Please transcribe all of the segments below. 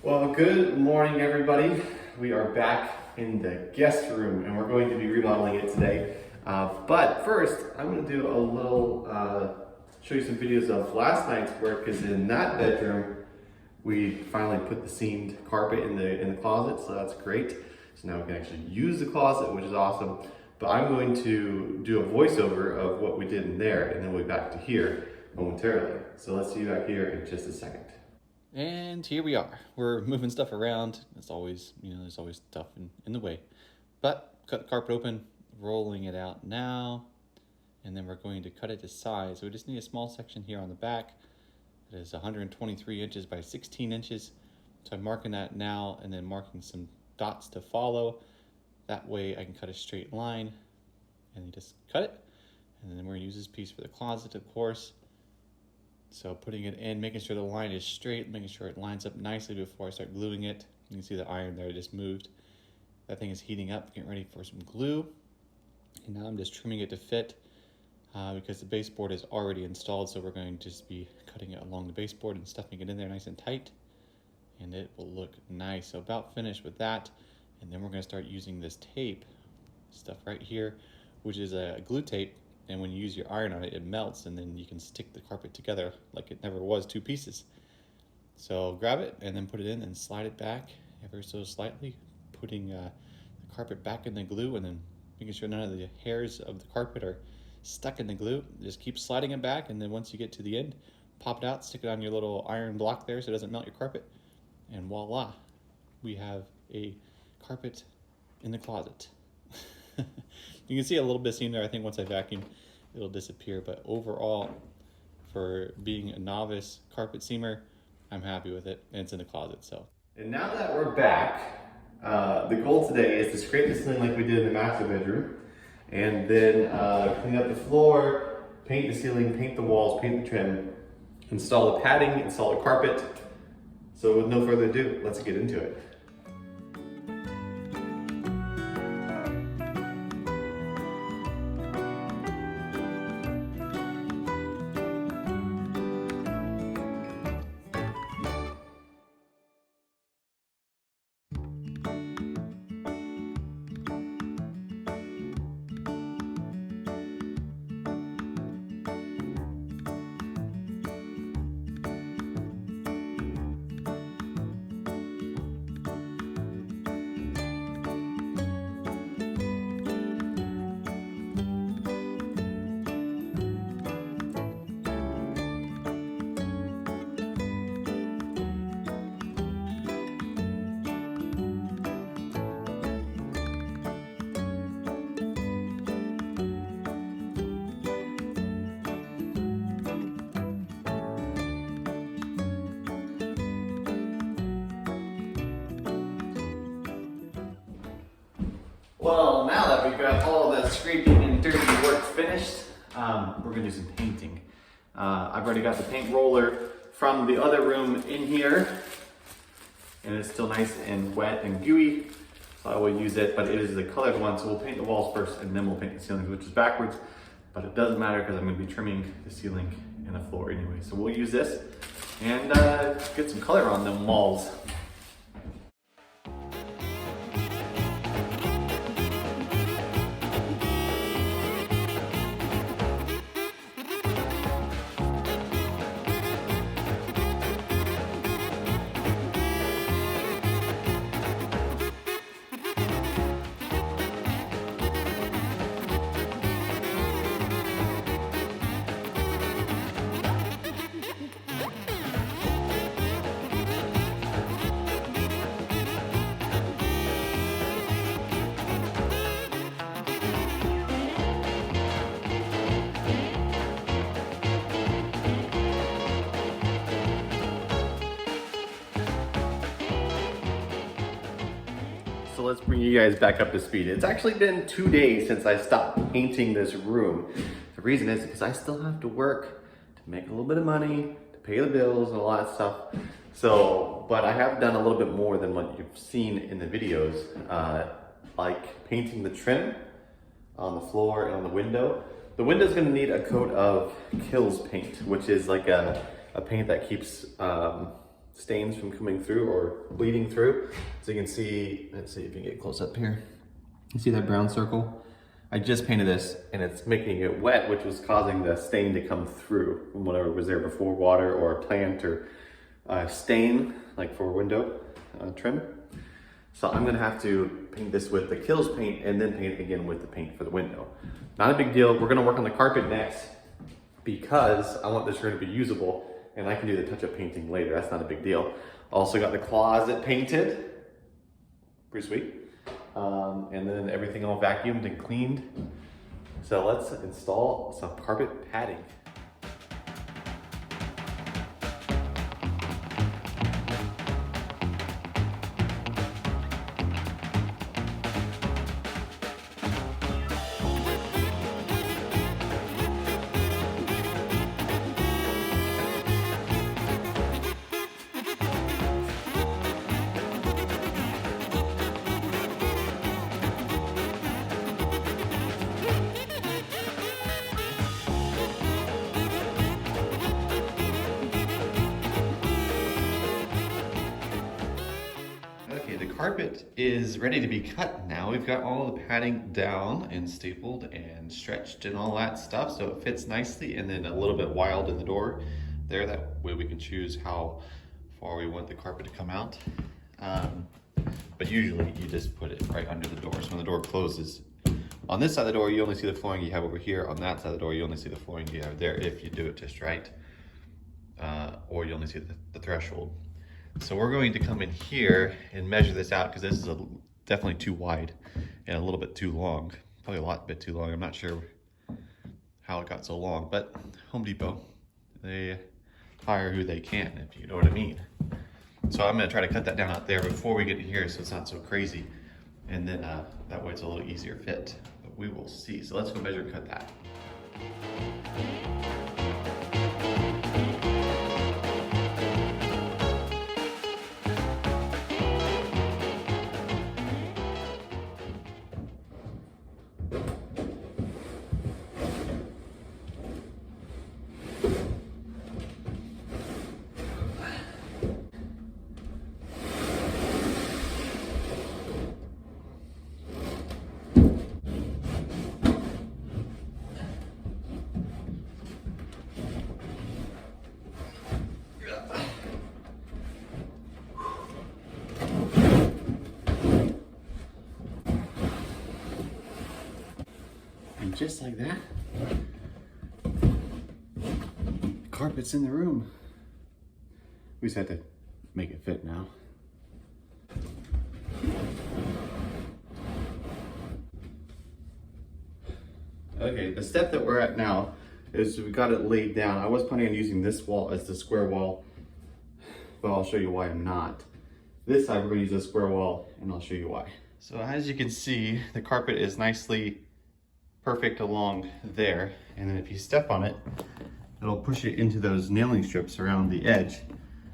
Well, good morning, everybody. We are back in the guest room and we're going to be remodeling it today. But first, I'm going to do a little, show you some videos of last night's work, because in that bedroom, we finally put the seamed carpet in the closet, so that's great. So now we can actually use the closet, which is awesome. But I'm going to do a voiceover of what we did in there, and then we'll be back to here momentarily. So let's see you back here in just a second. And here we are. We're moving stuff around. It's always, there's always stuff in the way. But cut the carpet open, rolling it out now, and then we're going to cut it to size. So we just need a small section here on the back. It is 123 inches by 16 inches. So I'm marking that now and then marking some dots to follow. That way I can cut a straight line and you just cut it. And then we're gonna use this piece for the closet, of course. So putting it in, making sure the line is straight, making sure it lines up nicely before I start gluing it. You can see the iron there just moved. That thing is heating up, getting ready for some glue. And now I'm just trimming it to fit because the baseboard is already installed. So we're going to just be cutting it along the baseboard and stuffing it in there nice and tight. And it will look nice. So about finished with that. And then we're gonna start using this tape stuff right here, which is a glue tape. And when you use your iron on it, it melts, and then you can stick the carpet together like it never was two pieces. So grab it and then put it in and slide it back ever so slightly, putting the carpet back in the glue and then making sure none of the hairs of the carpet are stuck in the glue. Just keep sliding it back, and then once you get to the end, pop it out, stick it on your little iron block there so it doesn't melt your carpet, and voila, we have a carpet in the closet. You can see a little bit seam there. I think once I vacuum, it'll disappear. But overall, for being a novice carpet seamer, I'm happy with it. And it's in the closet, so. And now that we're back, the goal today is to scrape the ceiling like we did in the master bedroom, and then clean up the floor, paint the ceiling, paint the walls, paint the trim, install the padding, install the carpet. So with no further ado, let's get into it. Well, now that we've got all the scraping and dirty work finished, we're gonna do some painting. I've already got the paint roller from the other room in here, and it's still nice and wet and gooey, so I will use it, but it is the colored one, so we'll paint the walls first and then we'll paint the ceilings, which is backwards, but it doesn't matter because I'm gonna be trimming the ceiling and the floor anyway. So we'll use this and get some color on them walls. So let's bring you guys back up to speed. It's actually been 2 days since I stopped painting this room. The reason is because I still have to work to make a little bit of money, to pay the bills and a lot of stuff. So, but I have done a little bit more than what you've seen in the videos, like painting the trim on the floor and on the window. The window's gonna need a coat of Kilz paint, which is like a paint that keeps stains from coming through or bleeding through. So you can see, let's see if you can get close up here. You see that brown circle? I just painted this and it's making it wet, which was causing the stain to come through from whatever was there before, water or a plant or stain, like for window trim. So I'm gonna have to paint this with the Kilz paint and then paint it again with the paint for the window. Not a big deal. We're gonna work on the carpet next because I want this room to be usable and I can do the touch-up painting later. That's not a big deal. Also got the closet painted. Pretty sweet. And then everything all vacuumed and cleaned. So let's install some carpet padding. Carpet is ready to be cut now. We've got all the padding down and stapled and stretched and all that stuff, so it fits nicely, and then a little bit wild in the door there. That way we can choose how far we want the carpet to come out. But usually you just put it right under the door. So when the door closes, on this side of the door, you only see the flooring you have over here. On that side of the door, you only see the flooring you have there if you do it just right. Or you only see the threshold. So we're going to come in here and measure this out because this is definitely too wide and a little bit too long. Probably a bit too long. I'm not sure how it got so long, but Home Depot, they hire who they can, if you know what I mean. So I'm gonna try to cut that down out there before we get to here so it's not so crazy. And then that way it's a little easier fit, but we will see. So let's go measure and cut that. And just like that, the carpet's in the room. We just have to make it fit now. Okay, the step that we're at now is we got it laid down. I was planning on using this wall as the square wall, but I'll show you why I'm not. This side we're going to use a square wall, and I'll show you why. So as you can see, the carpet is nicely perfect along there, and then if you step on it, it'll push it into those nailing strips around the edge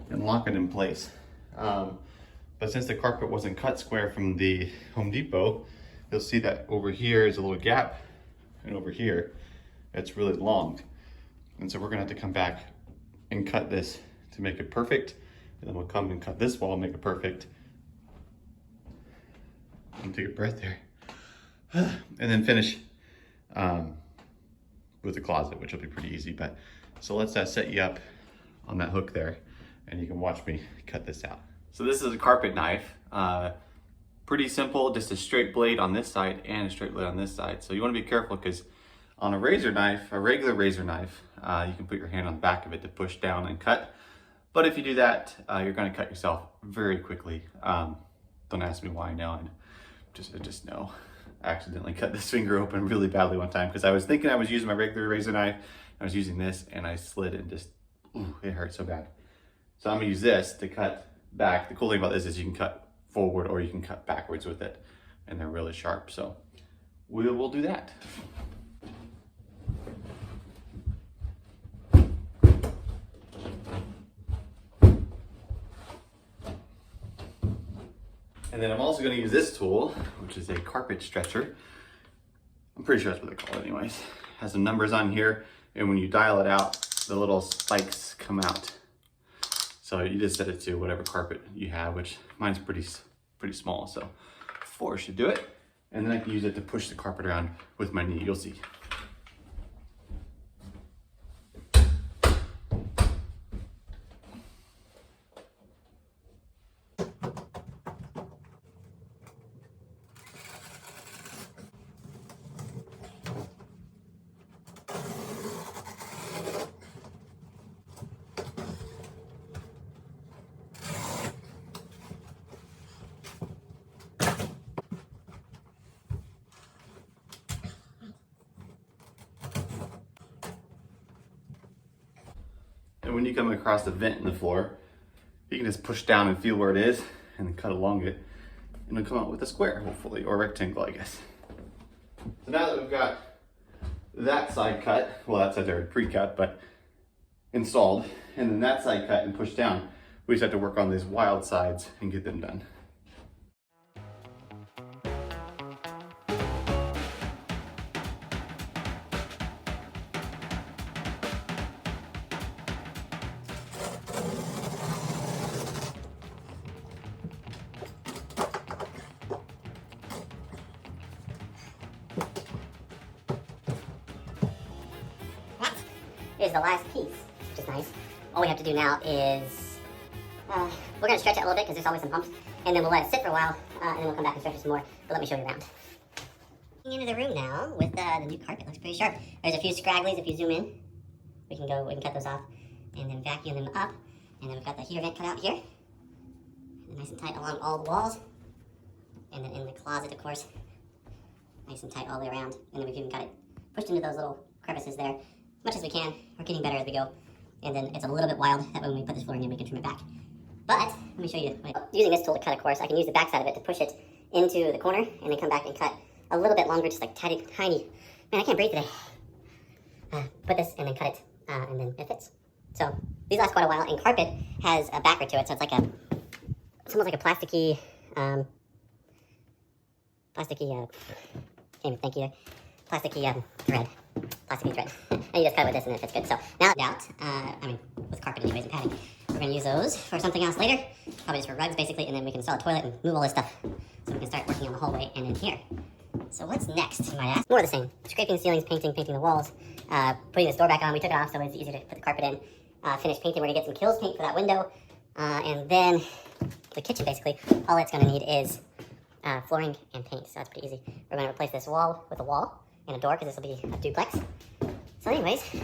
and lock it in place. But since the carpet wasn't cut square from the Home Depot, you'll see that over here is a little gap, and over here it's really long. And so we're gonna have to come back and cut this to make it perfect, and then we'll come and cut this wall and make it perfect. And take a breath there. And then finish with the closet, which will be pretty easy. But so let's set you up on that hook there, and you can watch me cut this out. So this is a carpet knife. Pretty simple, just a straight blade on this side and a straight blade on this side. So you want to be careful because on a razor knife, a regular razor knife, you can put your hand on the back of it to push down and cut. But if you do that, you're going to cut yourself very quickly. Don't ask me why. I know. I just know. I accidentally cut this finger open really badly one time because I was thinking I was using my regular razor knife. I was using this and I slid and just, ooh, it hurt so bad. So I'm gonna use this to cut back. The cool thing about this is you can cut forward or you can cut backwards with it, and they're really sharp. So we will do that. And then I'm also going to use this tool, which is a carpet stretcher. I'm pretty sure that's what they call it anyways. It has some numbers on here, and when you dial it out, the little spikes come out. So you just set it to whatever carpet you have, which mine's pretty small, so 4 should do it. And then I can use it to push the carpet around with my knee, you'll see. And when you come across the vent in the floor, you can just push down and feel where it is and then cut along it. And it'll come out with a square, hopefully, or a rectangle, I guess. So now that we've got that side cut, well, that side's already pre-cut, but installed, and then that side cut and pushed down, we just have to work on these wild sides and get them done. Is the last piece, which is nice. All we have to do now is, we're gonna stretch it a little bit because there's always some bumps, and then we'll let it sit for a while, and then we'll come back and stretch it some more, but let me show you around. Into the room now with the new carpet. Looks pretty sharp. There's a few scragglies if you zoom in. We can cut those off, and then vacuum them up, and then we've got the heater vent cut out here. And nice and tight along all the walls, and then in the closet, of course, nice and tight all the way around, and then we've even got it pushed into those little crevices there. Much as we can. We're getting better as we go. And then it's a little bit wild. That way when we put this flooring in, we can trim it back. But, let me show you. Using this tool to cut, of course, I can use the back side of it to push it into the corner and then come back and cut a little bit longer, just like tiny. Man, I can't breathe today. Put this and then cut it, and then it fits. So, these last quite a while. And carpet has a backer to it, so it's like it's almost like a plasticky, can't even think either. Plasticky thread. Plasticky thread. And you just cut it with this and it fits good. So now with carpet anyways and padding, we're going to use those for something else later. Probably just for rugs basically, and then we can install a toilet and move all this stuff. So we can start working on the hallway and in here. So what's next, you might ask? More of the same. Scraping the ceilings, painting the walls, putting this door back on. We took it off so it's easier to put the carpet in. Finish painting. We're going to get some Kills paint for that window. And then the kitchen basically, all it's going to need is flooring and paint. So that's pretty easy. We're going to replace this wall with a wall and a door because this will be a duplex. So anyways, I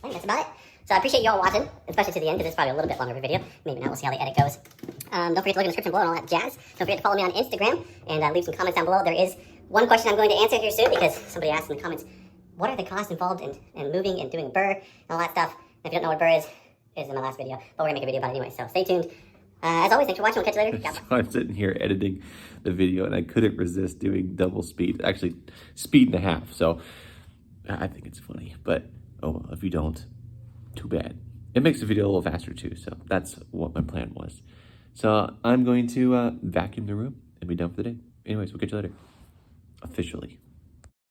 think that's about it. So I appreciate you all watching, especially to the end because it's probably a little bit longer of a video. Maybe not, we'll see how the edit goes. Don't forget to look in the description below and all that jazz. Don't forget to follow me on Instagram and leave some comments down below. There is one question I'm going to answer here soon because somebody asked in the comments, what are the costs involved in moving and doing burr and all that stuff? And if you don't know what burr is in my last video, but we're going to make a video about it anyway, so stay tuned. As always, thanks for watching. We'll catch you later. So I'm sitting here editing the video and I couldn't resist doing double speed, actually speed and a half. So I think it's funny, but oh well, if you don't, too bad. It makes the video a little faster too, so that's what my plan was. So I'm going to vacuum the room and be done for the day. Anyways, we'll catch you later. Officially.